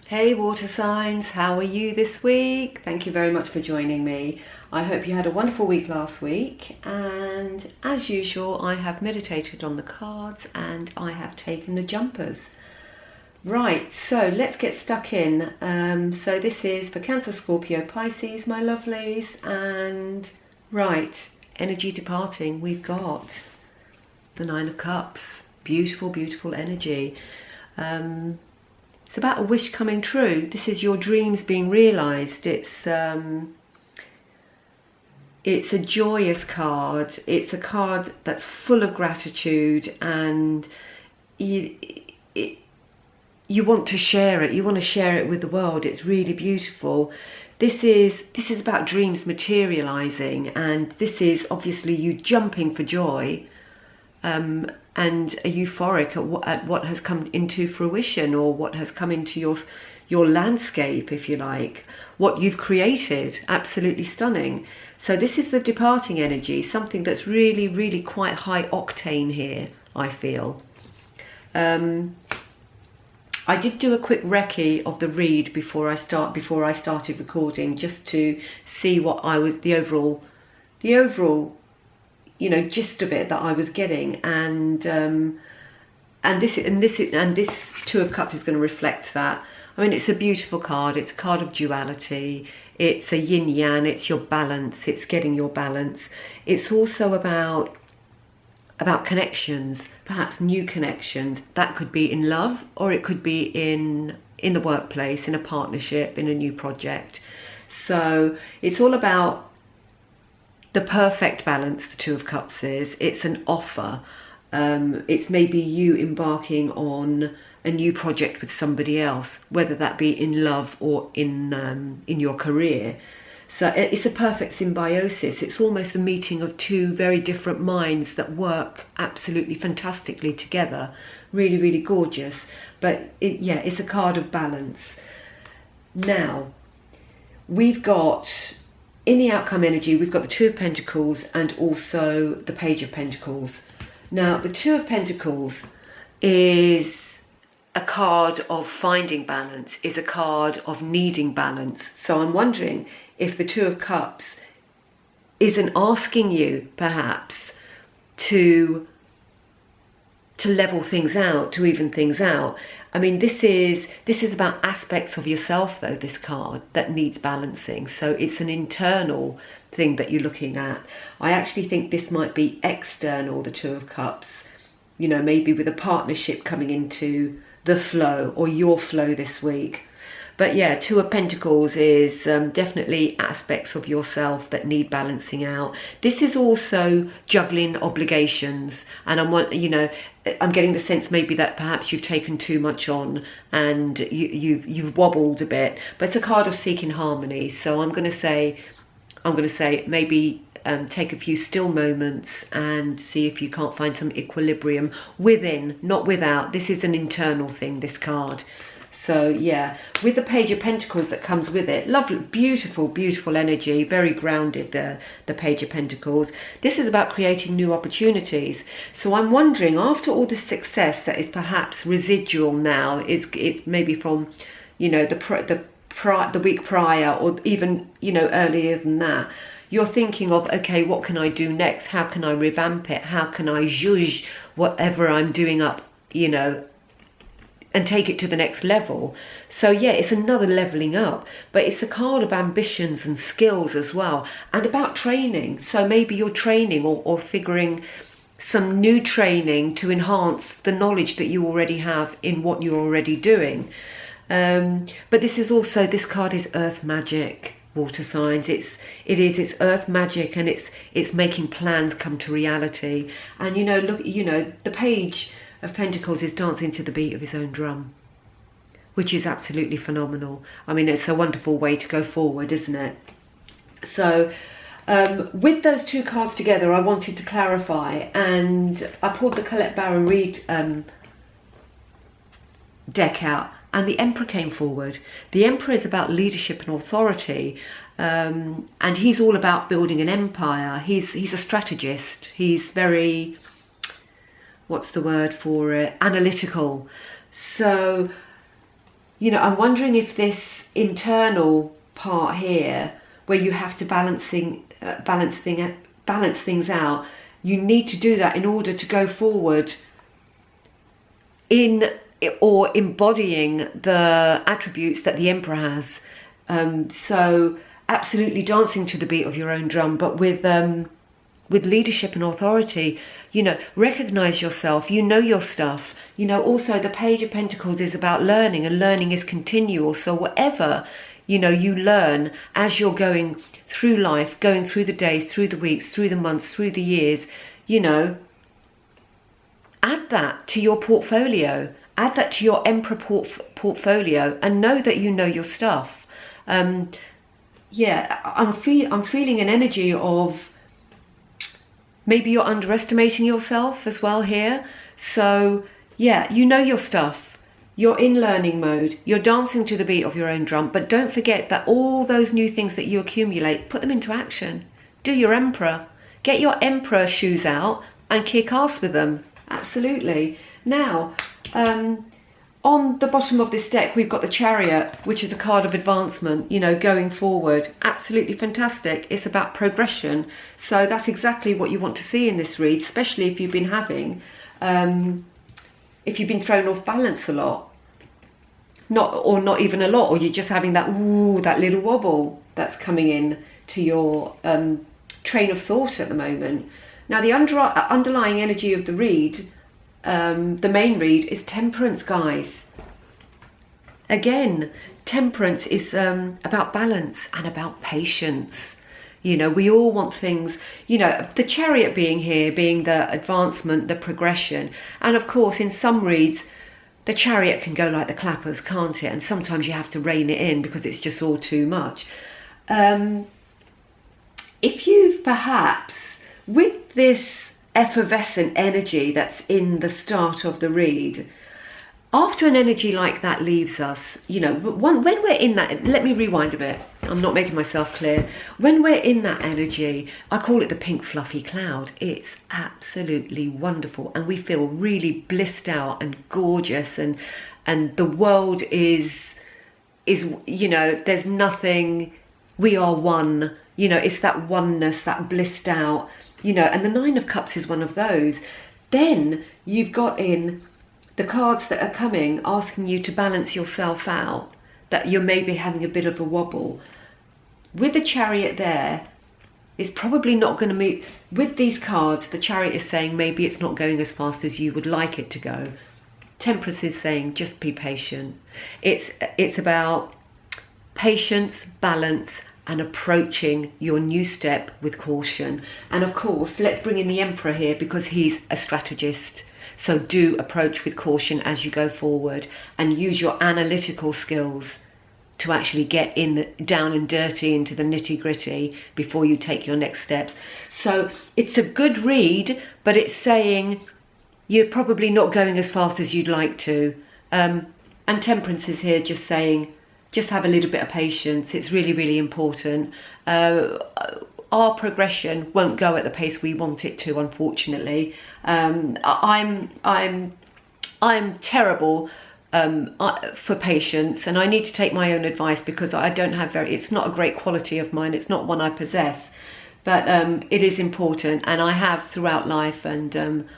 Hey water signs, how are you this week? Thank you very much for joining me. I hope you had a wonderful week last week, and as usual I have meditated on the cards and I have taken the jumpers. Right, so let's get stuck in. So this is for Cancer, Scorpio, Pisces, my lovelies, and right, energy departing, we've got the Nine of Cups. Beautiful, beautiful energy. It's about a wish coming true. This is your dreams being realised. It's a joyous card. It's a card that's full of gratitude, and you want to share it. You want to share it with the world. It's really beautiful. This is about dreams materialising, and this is obviously you jumping for joy. And are euphoric at what has come into fruition, or what has come into your landscape, if you like, what you've created. Absolutely stunning. So this is the departing energy, something that's really, really quite high octane here, I feel. I did do a quick recce of the read before I started recording, just to see what the overall gist of it that I was getting, and this Two of Cups is going to reflect that. I mean, it's a beautiful card. It's a card of duality. It's a yin yang. It's your balance. It's getting your balance. It's also about connections, perhaps new connections. That could be in love, or it could be in the workplace, in a partnership, in a new project. So it's all about the perfect balance. The Two of Cups is. It's an offer. It's maybe you embarking on a new project with somebody else, whether that be in love or in your career. So it's a perfect symbiosis. It's almost a meeting of two very different minds that work absolutely fantastically together. Really, really gorgeous. But it's a card of balance. Now, we've got, in the outcome energy, we've got the Two of Pentacles and also the Page of Pentacles. Now, the Two of Pentacles is a card of finding balance, is a card of needing balance. So I'm wondering if the Two of Cups isn't asking you, perhaps, to level things out, to even things out. I mean, this is about aspects of yourself, though, this card, that needs balancing. So it's an internal thing that you're looking at. I actually think this might be external, the Two of Cups, maybe with a partnership coming into the flow, or your flow this week. But yeah, Two of Pentacles is definitely aspects of yourself that need balancing out. This is also juggling obligations, and I'm getting the sense maybe that perhaps you've taken too much on and you've wobbled a bit. But it's a card of seeking harmony. So I'm going to say maybe take a few still moments and see if you can't find some equilibrium within, not without. This is an internal thing, this card. So yeah, with the Page of Pentacles that comes with it, lovely, beautiful, beautiful energy, very grounded, the Page of Pentacles. This is about creating new opportunities. So I'm wondering, after all this success that is perhaps residual now, it's maybe from, the week prior, or even, earlier than that, you're thinking of, okay, what can I do next? How can I revamp it? How can I zhuzh whatever I'm doing up, and take it to the next level? So yeah, it's another leveling up, but it's a card of ambitions and skills as well, and about training. So maybe you're training or figuring some new training to enhance the knowledge that you already have in what you're already doing. But this card is earth magic, water signs. It's earth magic, and it's making plans come to reality. And the Page of Pentacles is dancing to the beat of his own drum, which is absolutely phenomenal. I mean, it's a wonderful way to go forward, isn't it? So with those two cards together, I wanted to clarify, and I pulled the Colette Baron-Reid deck out, and the Emperor came forward. The Emperor is about leadership and authority, and he's all about building an empire. He's a strategist. He's very, what's the word for it, analytical. So you know, I'm wondering if this internal part here, where you have to balance things out, you need to do that in order to go forward in or embodying the attributes that the Emperor has. So absolutely dancing to the beat of your own drum, but with leadership and authority. You know, recognize yourself, you know your stuff. You know, also the Page of Pentacles is about learning, and learning is continual. So whatever, you know, you learn as you're going through life, going through the days, through the weeks, through the months, through the years, you know, add that to your portfolio, add that to your Emperor portfolio, and know that you know your stuff. Yeah, I'm feeling an energy of maybe you're underestimating yourself as well here. So yeah, you know your stuff. You're in learning mode. You're dancing to the beat of your own drum. But don't forget that all those new things that you accumulate, put them into action. Do your Emperor. Get your Emperor shoes out and kick ass with them. Absolutely. Now, on the bottom of this deck, we've got the Chariot, which is a card of advancement, you know, going forward. Absolutely fantastic. It's about progression. So that's exactly what you want to see in this read, especially if you've been having, if you've been thrown off balance a lot. Not even a lot, or you're just having that, ooh, that little wobble that's coming in to your train of thought at the moment. Now, the underlying energy of the read, the main read, is Temperance, guys. Again, Temperance is about balance and about patience. You know, we all want things, you know, the Chariot being here, being the advancement, the progression. And of course, in some reads, the Chariot can go like the clappers, can't it? And sometimes you have to rein it in because it's just all too much. If you've perhaps, with this effervescent energy that's in the start of the read, after an energy like that leaves us, you know, when we're in that, let me rewind a bit, I'm not making myself clear. When we're in that energy, I call it the pink fluffy cloud. It's absolutely wonderful, and we feel really blissed out and gorgeous, and the world is, you know, there's nothing, we are one, you know, it's that oneness, that blissed out, you know, and the Nine of Cups is one of those. Then you've got in the cards that are coming, asking you to balance yourself out, that you're maybe having a bit of a wobble. With the Chariot there, it's probably not going to move. With these cards, the Chariot is saying maybe it's not going as fast as you would like it to go. Temperance is saying just be patient. It's about patience, balance, and approaching your new step with caution. And of course, let's bring in the Emperor here, because he's a strategist. So do approach with caution as you go forward, and use your analytical skills to actually get down and dirty into the nitty gritty before you take your next steps. So it's a good read, but it's saying you're probably not going as fast as you'd like to. And Temperance is here just saying, just have a little bit of patience. It's really, really important. Our progression won't go at the pace we want it to, unfortunately. I'm terrible for patience, and I need to take my own advice, because I don't have it's not a great quality of mine. It's not one I possess, but it is important, and I have throughout life, and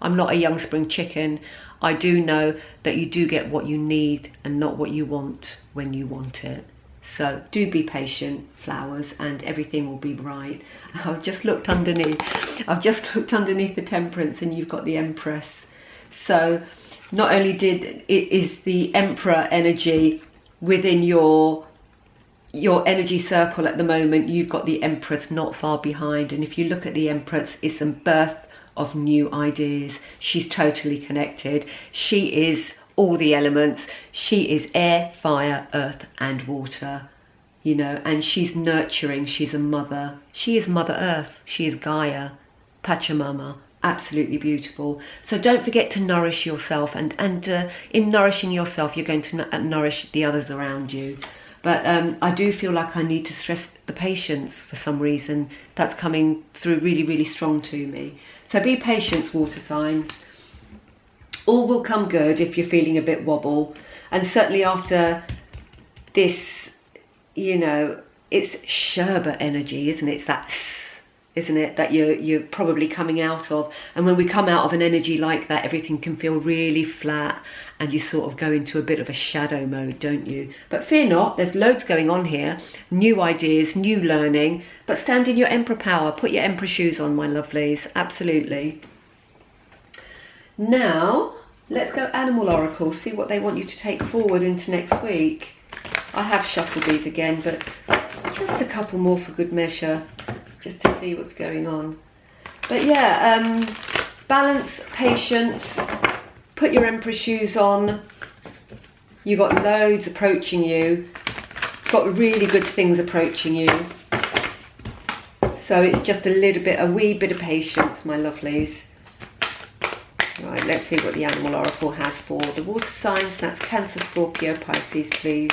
I'm not a young spring chicken. I do know that you do get what you need and not what you want when you want it. So do be patient, flowers, and everything will be right. I've just looked underneath the Temperance, and you've got the Empress. So not only is the Emperor energy within your energy circle at the moment, you've got the Empress not far behind. And if you look at the Empress, it's a birth of new ideas. She's totally connected. She is all the elements. She is air, fire, earth, and water, you know, and she's nurturing. She's a mother. She is Mother Earth. She is Gaia, Pachamama. Absolutely beautiful. So don't forget to nourish yourself, and in nourishing yourself, you're going to nourish the others around you. But I do feel like I need to stress the patience for some reason. That's coming through really, really strong to me. So be patient, water sign. All will come good if you're feeling a bit wobble. And certainly after this, you know, it's sherbet energy, isn't it? It's that, isn't it, that you're probably coming out of. And when we come out of an energy like that, everything can feel really flat and you sort of go into a bit of a shadow mode, don't you? But fear not, there's loads going on here, new ideas, new learning, but stand in your Emperor power, put your Emperor shoes on, my lovelies, absolutely. Now, let's go Animal Oracle, see what they want you to take forward into next week. I have shuffled these again, but just a couple more for good measure, just to see what's going on. But yeah, balance, patience, put your Emperor shoes on. You've got loads approaching you, got really good things approaching you. So it's just a wee bit of patience, my lovelies. Right, let's see what the Animal Oracle has for the water signs. That's Cancer, Scorpio, Pisces, please.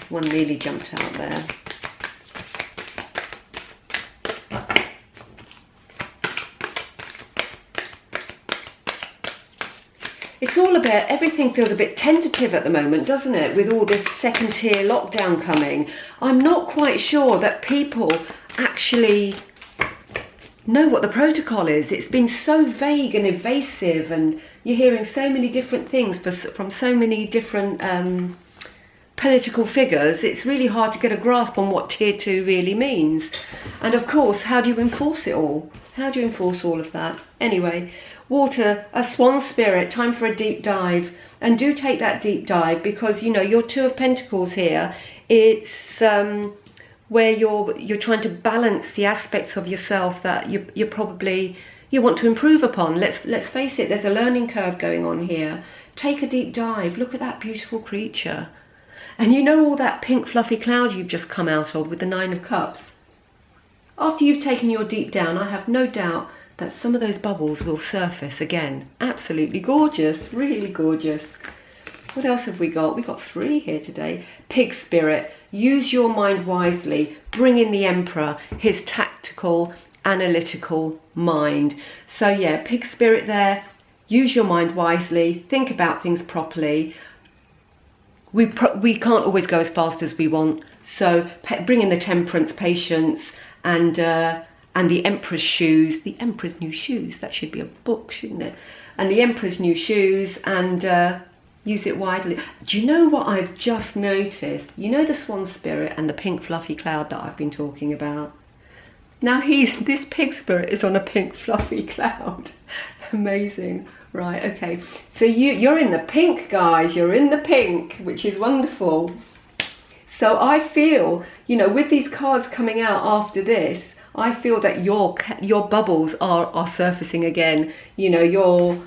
One nearly jumped out there. It's all about, everything feels a bit tentative at the moment, doesn't it? With all this second tier lockdown coming. I'm not quite sure that people actually know what the protocol is. It's been so vague and evasive, and you're hearing so many different things from so many different political figures. It's really hard to get a grasp on what tier 2 really means. And of course, how do you enforce it all? How do you enforce all of that? Anyway, water, a swan spirit, time for a deep dive. And do take that deep dive, because, you know, your Two of Pentacles here, it's where you're trying to balance the aspects of yourself that you probably want to improve upon. Let's face it, there's a learning curve going on here. Take a deep dive. Look at that beautiful creature. And you know, all that pink fluffy cloud you've just come out of with the Nine of Cups. After you've taken your deep down, I have no doubt that some of those bubbles will surface again. Absolutely gorgeous, really gorgeous. What else have we got? We've got 3 here today. Pig spirit, use your mind wisely. Bring in the Emperor, his tactical, analytical mind. So yeah, pig spirit there. Use your mind wisely. Think about things properly. We can't always go as fast as we want. So bring in the temperance, patience, and the Emperor's shoes. The Emperor's new shoes. That should be a book, shouldn't it? And the Emperor's new shoes, and use it widely. Do you know what I've just noticed? You know the swan spirit and the pink fluffy cloud that I've been talking about? Now this pig spirit is on a pink fluffy cloud. Amazing. Right, okay. So you're in the pink, guys. You're in the pink, which is wonderful. So I feel, you know, with these cards coming out after this, I feel that your bubbles are surfacing again. You know,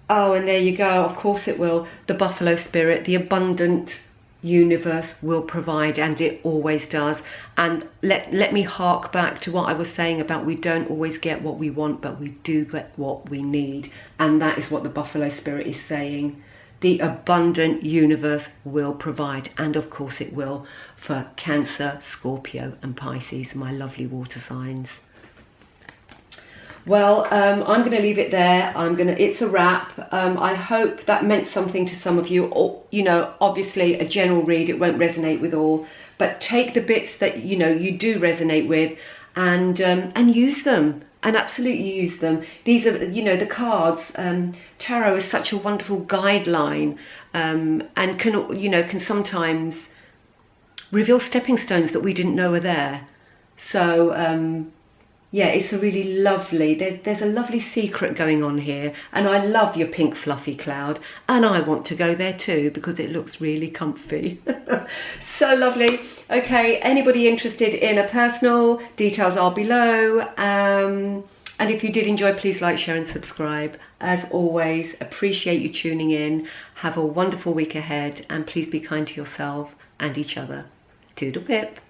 oh, and there you go. Of course it will. The buffalo spirit, the abundant universe will provide, and it always does. And let me hark back to what I was saying about we don't always get what we want, but we do get what we need. And that is what the buffalo spirit is saying. The abundant universe will provide, and of course it will, for Cancer, Scorpio and Pisces, my lovely water signs. Well, I'm going to leave it there. It's a wrap. I hope that meant something to some of you. Or, you know, obviously a general read, it won't resonate with all, but take the bits that, you know, you do resonate with, and use them, and absolutely use them. These are, you know, the cards. Tarot is such a wonderful guideline, and can sometimes reveal stepping stones that we didn't know were there. So, yeah, it's a really lovely, there's a lovely secret going on here. And I love your pink fluffy cloud. And I want to go there too, because it looks really comfy. So lovely. Okay, anybody interested in a personal, details are below. And if you did enjoy, please like, share and subscribe. As always, appreciate you tuning in. Have a wonderful week ahead. And please be kind to yourself and each other. Toodle pip.